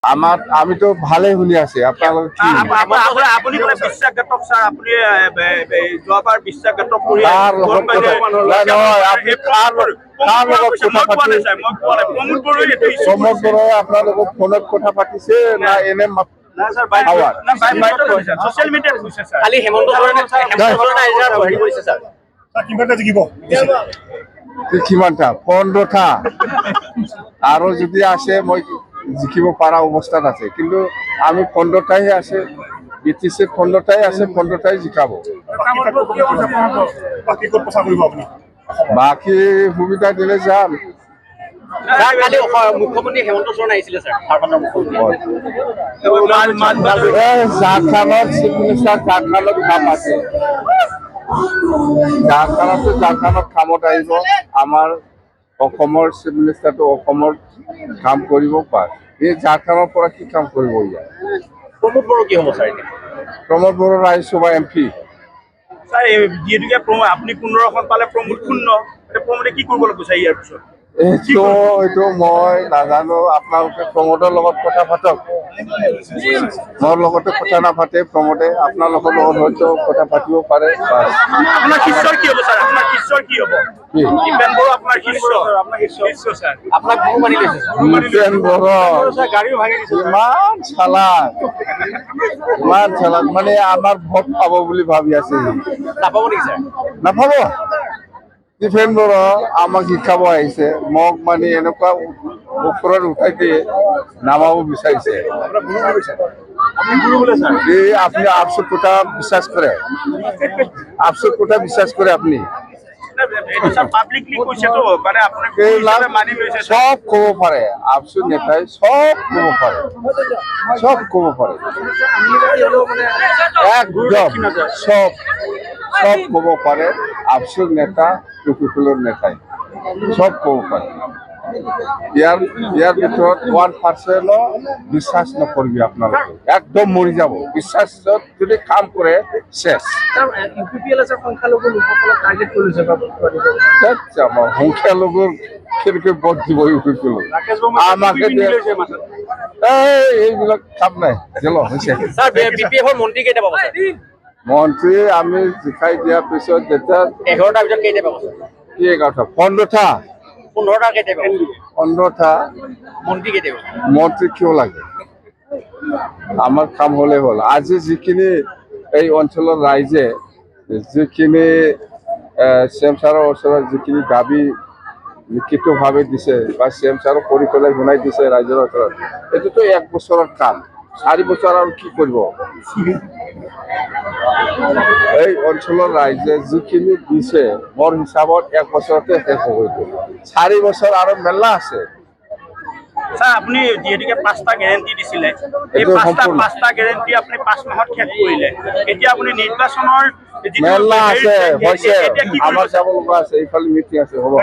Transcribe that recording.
আমি তো ভালোই শুনি আছি আপোনালোক কি আপুনি মানে বিশ্বাসঘাতক ছাৰ আপুনি যোৱাবাৰ বিশ্বাসঘাতক কৰি কাৰ লগত প্ৰমোদ বৰাই আপোনালোকক ফোনত কথা পাতিছে না এনে ছচিয়েল মিডিয়াত কৈছে ছাৰ কালি হেমন্ত হেৰি কৰিছে ছাৰ কিমানটা 15টা আৰু যদি আছে মই জিকিব পৰা অৱস্থাত আছে কিন্তু আমি 15টাই আছে বিটিসি 15টাই আছে 15টাই জিকাব বাকি সুবিধা দিলে যাম কালি মুখ্যমন্ত্ৰী হেমন্ত সোৰেন আহিছিলে ছাৰ ঝাৰখণ্ডত চিফ মিনিষ্টাৰ ঝাৰখণ্ডত কাম আছে ঝাৰখণ্ডত কামত আহিব আমাৰ অসমৰ চিফ মিনিষ্টাৰটো অসমৰ কাম কৰিব পাৰে এই ঝাৰখণ্ডৰ পৰা কি কাম কৰিব ইয়াত প্ৰমোদ বড়ো কি হ'ব ছাৰ এতিয়া প্ৰমোদ বড়ো ৰাজ্যসভা এমপি ছাৰ যিহেতুকে আপুনি 15খন পালে প্ৰমোদ 0 প্ৰমোদে কি কৰিবলৈ বিচাৰে ইয়াৰ পিছত এইটো মই নাজানো আপোনালোকে প্ৰমোদৰ লগত কথা পাতক মোৰ লগতে কথা নাপাতে প্ৰমোদে আপোনালোকৰ লগত হয়তো কথা পাতিব পাৰে আপোনাৰ শিষ্যৰ কি হ'ব ছাৰ আপোনাৰ শিষ্যৰ কি হ'ব দীপেন বড়ো আপোনাৰ শিষ্য ছাৰ আপোনাক গুৰু মানি লৈছে দীপেন বড়ো গাড়ীও ভাঙি দিছে ইমান চালাক মানে আমাৰ ভোট পাব বুলি ভাবি আছে নাপাব নেকি ছাৰ নাপাব দীপেন বড়ো আমাক শিকাব আহিছে মোক মানে এনেকুৱা ওপৰত উঠাই দিয়ে নামাব বিচাৰিছে আপনি আপসুর কথা বিশ্বাস করে আপনি সব কব পারে আপসুর নেতাই সব কব পারে একদম সব কব পারে আপসুর নেতা টুকুকুলোর নেতাই সব কব পারে ইয়াৰ ভিতৰত 1% বিশ্বাস নকৰিবি আপোনালোকে একদম মৰি যাব বিশ্বাসত যদি কাম কৰে শেষ সংখ্যালঘুৰ কেনেকৈ ভোট দিব আমাকে এইবিলাক কাম নাই মন্ত্ৰী আমি জিকাই দিয়াৰ পিছত যেতিয়া 11টাৰ ভিতৰত কেইটা পাব কি 11টা 15টা 15টা মন্ত্ৰী কিয় লাগে আমাৰ কাম হলে হ'ল আজি যিখিনি এই অঞ্চলৰ ৰাইজে যিখিনি চেমচাৰৰ ওচৰত যিখিনি দাবী লিখিতভাৱে দিছে বা চেমচাৰৰ কৰি পেলাই শুনাই দিছে ৰাইজৰ ওচৰত এইটোতো 1 বছৰৰ কাম 4 বছৰ আৰু কি কৰিব এই অঞ্চলৰ ৰাইজে যিখিনি দিছে মোৰ হিচাপত 1 বছৰতে শেষ হ'ব 4 বছৰ আৰু মেলা আছে ছাৰ আপুনি যিহেতুকে 5টা গ্যাৰান্টি দিছিলে এই 5টা গ্যাৰান্টি আপুনি 5 মাহত শেষ কৰিলে এতিয়া আপুনি নিৰ্বাচনৰ মেলা আছে হৈছে আমাৰ যাব লগা আছে এইফালে মিটিং আছে হ'ব